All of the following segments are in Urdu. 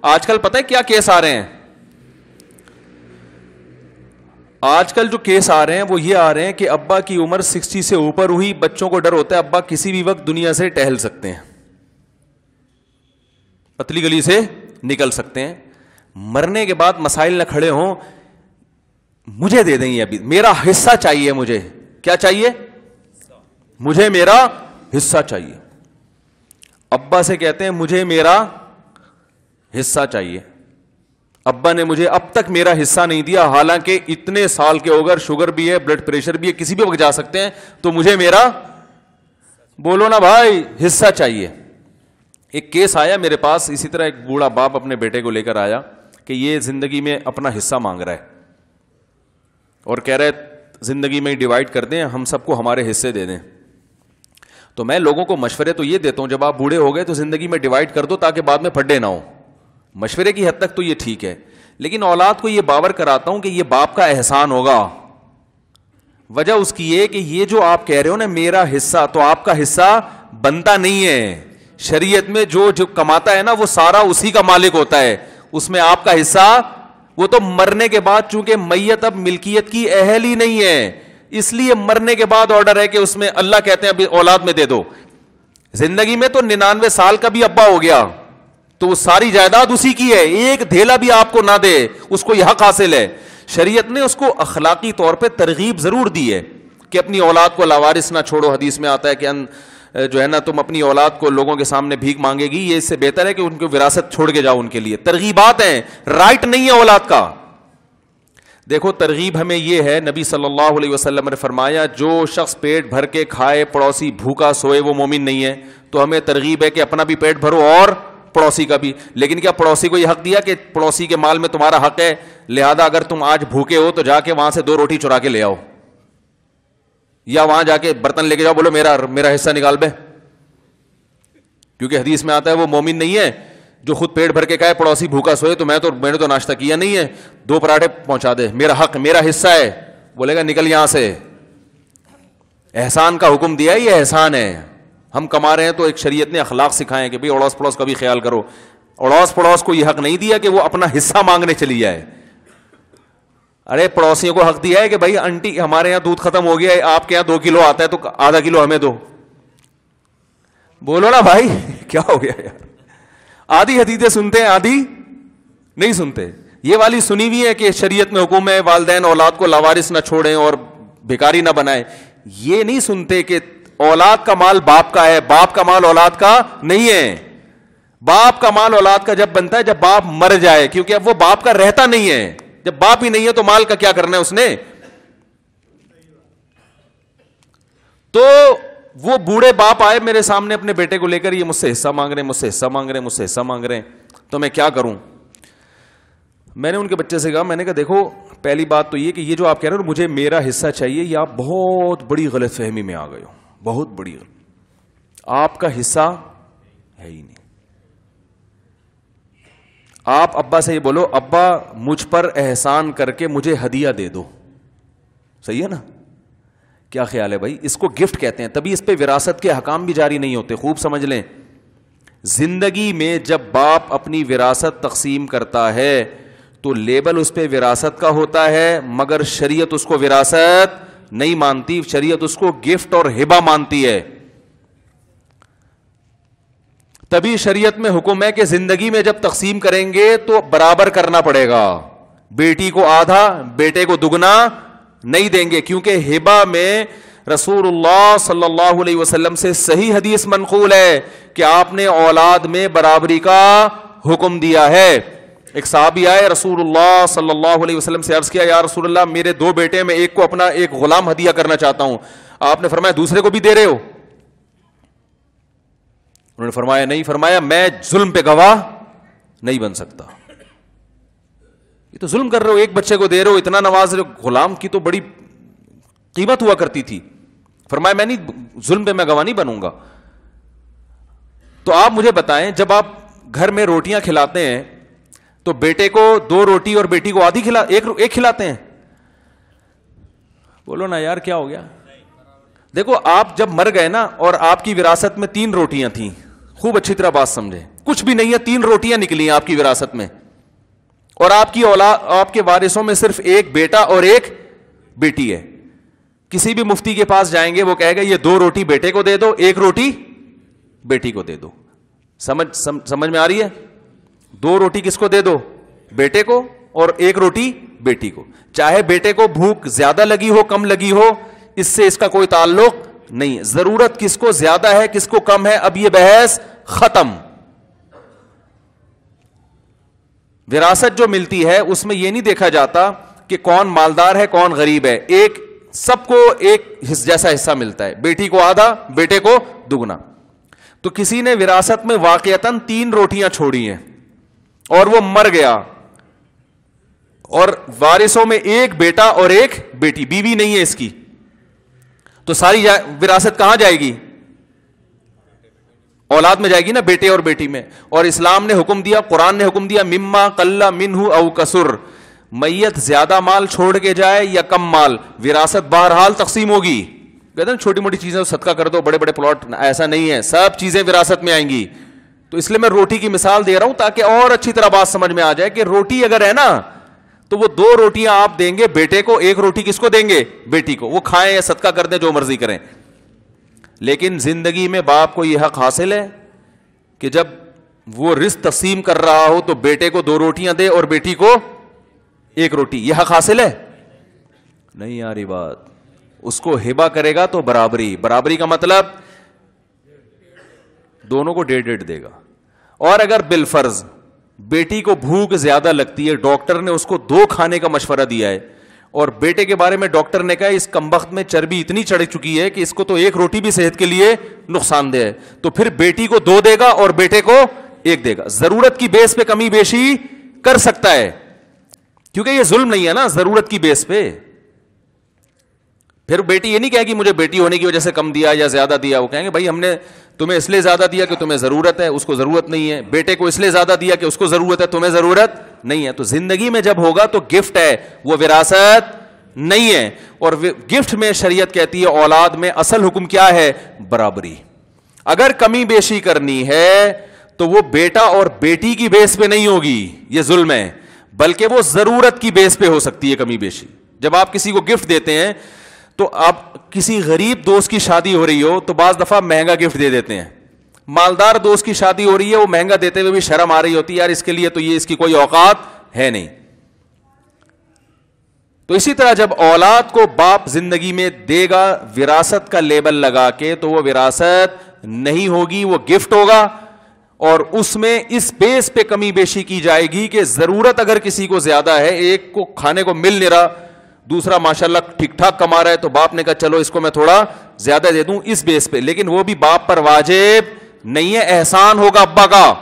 آج کل پتہ ہے کیا کیس آ رہے ہیں؟ آج کل جو کیس آ رہے ہیں وہ یہ آ رہے ہیں کہ ابا کی عمر 60 سے اوپر ہوئی, بچوں کو ڈر ہوتا ہے ابا کسی بھی وقت دنیا سے ٹہل سکتے ہیں, پتلی گلی سے نکل سکتے ہیں, مرنے کے بعد مسائل نہ کھڑے ہوں, مجھے دے دیں, یہ ابھی میرا حصہ چاہیے, مجھے کیا چاہیے, مجھے میرا حصہ چاہیے. ابا سے کہتے ہیں مجھے میرا حصہ چاہیے, ابا نے مجھے اب تک میرا حصہ نہیں دیا, حالانکہ اتنے سال کے اگر شوگر بھی ہے, بلڈ پریشر بھی ہے, کسی بھی وقت جا سکتے ہیں, تو مجھے میرا, بولو نا بھائی, حصہ چاہیے. ایک کیس آیا میرے پاس اسی طرح, ایک بوڑھا باپ اپنے بیٹے کو لے کر آیا کہ یہ زندگی میں اپنا حصہ مانگ رہا ہے اور کہہ رہے زندگی میں ڈیوائڈ کر دیں, ہم سب کو ہمارے حصے دے دیں. تو میں لوگوں کو مشورے تو یہ دیتا ہوں جب آپ بوڑھے ہو گئے تو زندگی میں ڈیوائڈ کر دو تاکہ بعد میں پھڈے نہ ہو. مشورے کی حد تک تو یہ ٹھیک ہے, لیکن اولاد کو یہ باور کراتا ہوں کہ یہ باپ کا احسان ہوگا. وجہ اس کی یہ کہ یہ جو آپ کہہ رہے ہو نا میرا حصہ, تو آپ کا حصہ بنتا نہیں ہے. شریعت میں جو کماتا ہے نا وہ سارا اسی کا مالک ہوتا ہے, اس میں آپ کا حصہ, وہ تو مرنے کے بعد, چونکہ میت اب ملکیت کی اہل ہی نہیں ہے, اس لیے مرنے کے بعد آرڈر ہے کہ اس میں اللہ کہتے ہیں ابھی اولاد میں دے دو. زندگی میں تو 99 سال کا بھی ابا ہو گیا تو وہ ساری جائیداد اسی کی ہے, ایک دھیلا بھی آپ کو نہ دے, اس کو یہ حق حاصل ہے. شریعت نے اس کو اخلاقی طور پہ ترغیب ضرور دی ہے کہ اپنی اولاد کو لاوارث نہ چھوڑو. حدیث میں آتا ہے کہ جو ہے نا تم اپنی اولاد کو لوگوں کے سامنے بھیک مانگے گی, یہ اس سے بہتر ہے کہ ان کو وراثت چھوڑ کے جاؤ. ان کے لیے ترغیبات ہیں, رائٹ نہیں ہے اولاد کا. دیکھو ترغیب ہمیں یہ ہے, نبی صلی اللہ علیہ وسلم نے فرمایا جو شخص پیٹ بھر کے کھائے پڑوسی بھوکا سوئے وہ مومن نہیں ہے. تو ہمیں ترغیب ہے کہ اپنا بھی پیٹ بھرو اور پڑوسی کا بھی. لیکن کیا پڑوسی کو یہ حق دیا کہ پڑوسی کے مال میں تمہارا حق ہے, لہذا اگر تم آج بھوکے ہو تو جا کے وہاں سے 2 روٹی چرا کے لے آؤ, یا وہاں جا کے برتن لے کے جاؤ, بولو میرا حصہ نکال بے. کیونکہ حدیث میں آتا ہے وہ مومن نہیں ہے جو خود پیٹ بھر کے کہے پڑوسی بھوکا سوئے تو میں نے تو ناشتہ کیا نہیں ہے, 2 پراٹھے پہنچا دے, میرا حق, میرا حصہ ہے. بولے گا نکل یہاں سے. احسان کا حکم دیا ہے, یہ احسان ہے. ہم کما رہے ہیں تو ایک شریعت نے اخلاق سکھائے کہ بھئی اڑوس پڑوس کا بھی خیال کرو. اڑوس پڑوس کو یہ حق نہیں دیا کہ وہ اپنا حصہ مانگنے چلی جائے. ارے پڑوسیوں کو حق دیا ہے کہ بھائی آنٹی ہمارے یہاں دودھ ختم ہو گیا ہے, آپ کے یہاں 2 کلو آتا ہے تو آدھا کلو ہمیں دو. بولو نا بھائی کیا ہو گیا یار. آدھی حدیثیں سنتے ہیں, آدھی نہیں سنتے. یہ والی سنی ہوئی ہے کہ شریعت میں حکم ہے والدین اولاد کو لاوارث نہ چھوڑیں اور بھکاری نہ بنائیں. یہ نہیں سنتے کہ اولاد کا مال باپ کا ہے, باپ کا مال اولاد کا نہیں ہے. باپ کا مال اولاد کا جب بنتا ہے جب باپ مر جائے, کیونکہ اب وہ باپ کا رہتا نہیں ہے. جب باپ ہی نہیں ہے تو مال کا کیا کرنا ہے اس نے. تو وہ بوڑھے باپ آئے میرے سامنے اپنے بیٹے کو لے کر, یہ مجھ سے حصہ مانگ رہے ہیں, مجھ سے حصہ مانگ رہے ہیں, مجھ سے حصہ مانگ رہے ہیں, تو میں کیا کروں. میں نے ان کے بچے سے کہا, میں نے کہا دیکھو پہلی بات تو یہ کہ یہ جو آپ کہہ رہے ہو مجھے میرا حصہ چاہیے, یہ آپ بہت بڑی غلط فہمی میں آ گئے ہو, بہت بڑی. آپ کا حصہ ہے ہی نہیں. آپ ابا سے یہ بولو ابا مجھ پر احسان کر کے مجھے ہدیہ دے دو. صحیح ہے نا. کیا خیال ہے بھائی, اس کو گفٹ کہتے ہیں, تبھی اس پہ وراثت کے حکام بھی جاری نہیں ہوتے. خوب سمجھ لیں, زندگی میں جب باپ اپنی وراثت تقسیم کرتا ہے تو لیبل اس پہ وراثت کا ہوتا ہے, مگر شریعت اس کو وراثت نہیں مانتی. شریعت اس کو گفٹ اور ہبہ مانتی ہے. تبھی شریعت میں حکم ہے کہ زندگی میں جب تقسیم کریں گے تو برابر کرنا پڑے گا. بیٹی کو آدھا, بیٹے کو دگنا نہیں دیں گے, کیونکہ ہبہ میں رسول اللہ صلی اللہ علیہ وسلم سے صحیح حدیث منقول ہے کہ آپ نے اولاد میں برابری کا حکم دیا ہے. ایک صحابی آئے رسول اللہ صلی اللہ علیہ وسلم سے عرض کیا, یا رسول اللہ میرے 2 بیٹے, میں ایک کو اپنا ایک غلام ہدیہ کرنا چاہتا ہوں. آپ نے فرمایا دوسرے کو بھی دے رہے ہو؟ انہوں نے فرمایا نہیں. فرمایا میں ظلم پہ گواہ نہیں بن سکتا. یہ تو ظلم کر رہے ہو, ایک بچے کو دے رہے ہو, اتنا نواز رہے ہو, غلام کی تو بڑی قیمت ہوا کرتی تھی. فرمایا میں نہیں, ظلم پہ میں گواہ نہیں بنوں گا. تو آپ مجھے بتائیں, جب آپ گھر میں روٹیاں کھلاتے ہیں تو بیٹے کو 2 روٹی اور بیٹی کو آدھی ایک کھلاتے ہیں؟ بولو نا یار کیا ہو گیا. دیکھو آپ جب مر گئے نا اور آپ کی وراثت میں 3 روٹیاں تھیں, خوب اچھی طرح بات سمجھے, کچھ بھی نہیں ہے, 3 روٹیاں نکلی ہیں آپ کی وراثت میں, اور آپ کی اولاد, آپ کے وارثوں میں صرف ایک بیٹا اور ایک بیٹی ہے. کسی بھی مفتی کے پاس جائیں گے وہ کہے گا یہ 2 روٹی بیٹے کو دے دو, 1 روٹی بیٹی کو دے دو. سمجھ میں آ رہی ہے؟ 2 روٹی کس کو دے دو؟ بیٹے کو, اور 1 روٹی بیٹی کو. چاہے بیٹے کو بھوک زیادہ لگی ہو کم لگی ہو, اس سے اس کا کوئی تعلق نہیں. ضرورت کس کو زیادہ ہے کس کو کم ہے, اب یہ بحث ختم. وراثت جو ملتی ہے اس میں یہ نہیں دیکھا جاتا کہ کون مالدار ہے کون غریب ہے, ایک سب کو ایک جیسا حصہ ملتا ہے, بیٹی کو آدھا بیٹے کو دگنا. تو کسی نے وراثت میں واقعتاً 3 روٹیاں چھوڑی ہیں اور وہ مر گیا, اور وارثوں میں ایک بیٹا اور ایک بیٹی, بیوی نہیں ہے اس کی, تو ساری وراثت کہاں جائے گی؟ اولاد میں جائے گی نا, بیٹے اور بیٹی میں. اور اسلام نے حکم دیا, قرآن نے حکم دیا, مما قل منہ او کسر, میت زیادہ مال چھوڑ کے جائے یا کم مال, وراثت بہرحال تقسیم ہوگی. کہتے ہیں چھوٹی موٹی چیزیں صدقہ کر دو, بڑے بڑے پلاٹ, ایسا نہیں ہے, سب چیزیں وراثت میں آئیں گی. تو اس لیے میں روٹی کی مثال دے رہا ہوں تاکہ اور اچھی طرح بات سمجھ میں آ جائے کہ روٹی اگر ہے نا تو وہ 2 روٹیاں آپ دیں گے بیٹے کو, 1 روٹی کس کو دیں گے؟ بیٹی کو. وہ کھائیں یا صدقہ کر دیں, جو مرضی کریں. لیکن زندگی میں باپ کو یہ حق حاصل ہے کہ جب وہ رزق تقسیم کر رہا ہو تو بیٹے کو 2 روٹیاں دے اور بیٹی کو 1 روٹی. یہ حق حاصل ہے؟ نہیں آ رہی بات. اس کو ہبہ کرے گا تو برابری. برابری کا مطلب دونوں کو 1.5 دے گا. اور اگر بالفرض بیٹی کو بھوک زیادہ لگتی ہے, ڈاکٹر نے اس کو 2 کھانے کا مشورہ دیا ہے, اور بیٹے کے بارے میں ڈاکٹر نے کہا اس کمبخت میں چربی اتنی چڑھ چکی ہے کہ اس کو تو 1 روٹی بھی صحت کے لیے نقصان دہ ہے, تو پھر بیٹی کو 2 دے گا اور بیٹے کو 1 دے گا. ضرورت کی بیس پہ کمی بیشی کر سکتا ہے, کیونکہ یہ ظلم نہیں ہے نا, ضرورت کی بیس پہ. پھر بیٹی یہ نہیں کہے گی مجھے بیٹی ہونے کی وجہ سے کم دیا یا زیادہ دیا, وہ کہیں گے بھائی ہم نے تمہیں اس لیے زیادہ دیا کہ تمہیں ضرورت ہے, اس کو ضرورت نہیں ہے. بیٹے کو اس لیے زیادہ دیا کہ اس کو ضرورت ہے, تمہیں ضرورت نہیں ہے. تو زندگی میں جب ہوگا تو گفٹ ہے, وہ وراثت نہیں ہے. اور گفٹ میں شریعت کہتی ہے اولاد میں اصل حکم کیا ہے؟ برابری. اگر کمی بیشی کرنی ہے تو وہ بیٹا اور بیٹی کی بیس پہ نہیں ہوگی, یہ ظلم ہے, بلکہ وہ ضرورت کی بیس پہ ہو سکتی ہے کمی بیشی. جب آپ کسی کو گفٹ دیتے ہیں تو آپ کسی غریب دوست کی شادی ہو رہی ہو تو بعض دفعہ مہنگا گفٹ دے دیتے ہیں. مالدار دوست کی شادی ہو رہی ہے, وہ مہنگا دیتے ہوئے بھی شرم آ رہی ہوتی ہے, یار اس کے لیے تو یہ اس کی کوئی اوقات ہے نہیں. تو اسی طرح جب اولاد کو باپ زندگی میں دے گا وراثت کا لیبل لگا کے, تو وہ وراثت نہیں ہوگی, وہ گفٹ ہوگا. اور اس میں اس بیس پہ کمی بیشی کی جائے گی کہ ضرورت اگر کسی کو زیادہ ہے, ایک کو کھانے کو مل نہیں رہا, دوسرا ماشاءاللہ ٹھیک ٹھاک کما رہا ہے, تو باپ نے کہا چلو اس کو میں تھوڑا زیادہ دے دوں اس بیس پہ. لیکن وہ بھی باپ پر واجب نہیں ہے, احسان ہوگا ابا کا.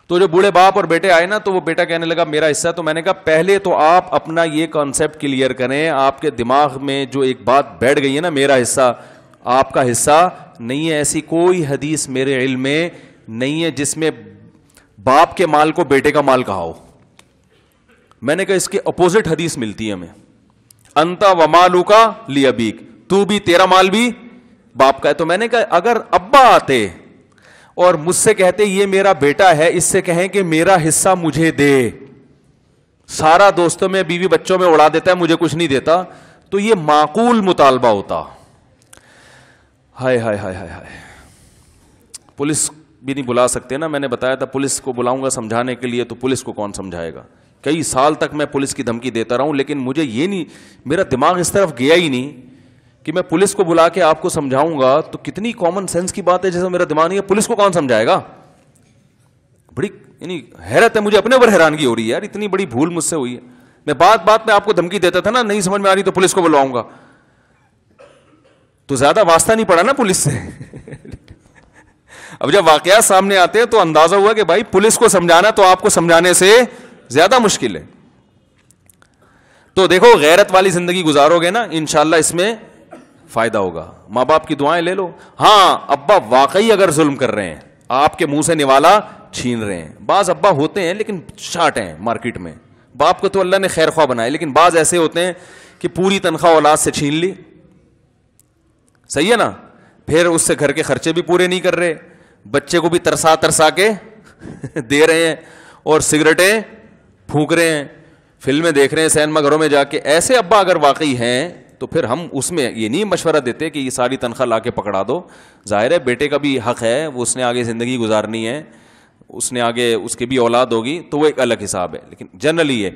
تو جو بوڑھے باپ اور بیٹے آئے نا, تو وہ بیٹا کہنے لگا میرا حصہ. تو میں نے کہا پہلے تو آپ اپنا یہ کانسیپٹ کلیئر کریں, آپ کے دماغ میں جو ایک بات بیٹھ گئی ہے نا میرا حصہ, آپ کا حصہ نہیں ہے. ایسی کوئی حدیث میرے علم میں نہیں ہے جس میں باپ کے مال کو بیٹے کا مال کہا ہو. میں نے کہا اس کے اپوزٹ حدیث ملتی ہے ہمیں, انتا ومالوکا لیابیک, تو بھی تیرا مال بھی باپ کا ہے. تو میں نے کہا اگر ابا آتے اور مجھ سے کہتے یہ میرا بیٹا ہے, اس سے کہیں کہ میرا حصہ مجھے دے, سارا دوستوں میں بیوی بچوں میں اڑا دیتا ہے, مجھے کچھ نہیں دیتا, تو یہ معقول مطالبہ ہوتا. ہائے ہائے ہائے ہائے ہائے, پولیس بھی نہیں بلا سکتے نا. میں نے بتایا تھا پولیس کو بلاؤں گا سمجھانے کے لیے, تو پولیس کو کون سمجھائے گا. کئی سال تک میں پولیس کی دھمکی دیتا رہا ہوں, لیکن مجھے یہ نہیں, میرا دماغ اس طرف گیا ہی نہیں کہ میں پولیس کو بلا کے آپ کو سمجھاؤں گا. تو کتنی کامن سینس کی بات ہے, جیسے میرا دماغ نہیں ہے, پولیس کو کون سمجھائے گا. بڑی یعنی حیرت ہے, مجھے اپنے اوپر حیرانگی ہو رہی ہے یار, اتنی بڑی بھول مجھ سے ہوئی ہے. میں بات بات میں آپ کو دھمکی دیتا تھا نا, نہیں سمجھ میں آ رہی تو پولیس کو بلواؤں گا, تو زیادہ واسطہ نہیں پڑا نا پولیس سے. اب جب واقعات سامنے آتے ہیں تو اندازہ ہوا کہ بھائی پولیس کو سمجھانا تو آپ کو سمجھانے سے زیادہ مشکل ہے. تو دیکھو غیرت والی زندگی گزارو گے نا, انشاءاللہ اس میں فائدہ ہوگا. ماں باپ کی دعائیں لے لو. ہاں ابا واقعی اگر ظلم کر رہے ہیں, آپ کے منہ سے نوالا چھین رہے ہیں, بعض ابا ہوتے ہیں لیکن شارٹ ہیں مارکیٹ میں, باپ کو تو اللہ نے خیر خواہ بنائے, لیکن بعض ایسے ہوتے ہیں کہ پوری تنخواہ اولاد سے چھین لی, صحیح ہے نا, پھر اس سے گھر کے خرچے بھی پورے نہیں کر رہے, بچے کو بھی ترسا ترسا کے دے رہے ہیں اور سگریٹیں پھونک رہے ہیں, فلمیں دیکھ رہے ہیں سینما گھروں میں جا کے. ایسے ابا اگر واقعی ہیں تو پھر ہم اس میں یہ نہیں مشورہ دیتے کہ یہ ساری تنخواہ لا کے پکڑا دو. ظاہر ہے بیٹے کا بھی حق ہے, وہ اس نے آگے زندگی گزارنی ہے, اس نے آگے اس کی بھی اولاد ہوگی تو وہ ایک الگ حساب ہے, لیکن جنرلی یہ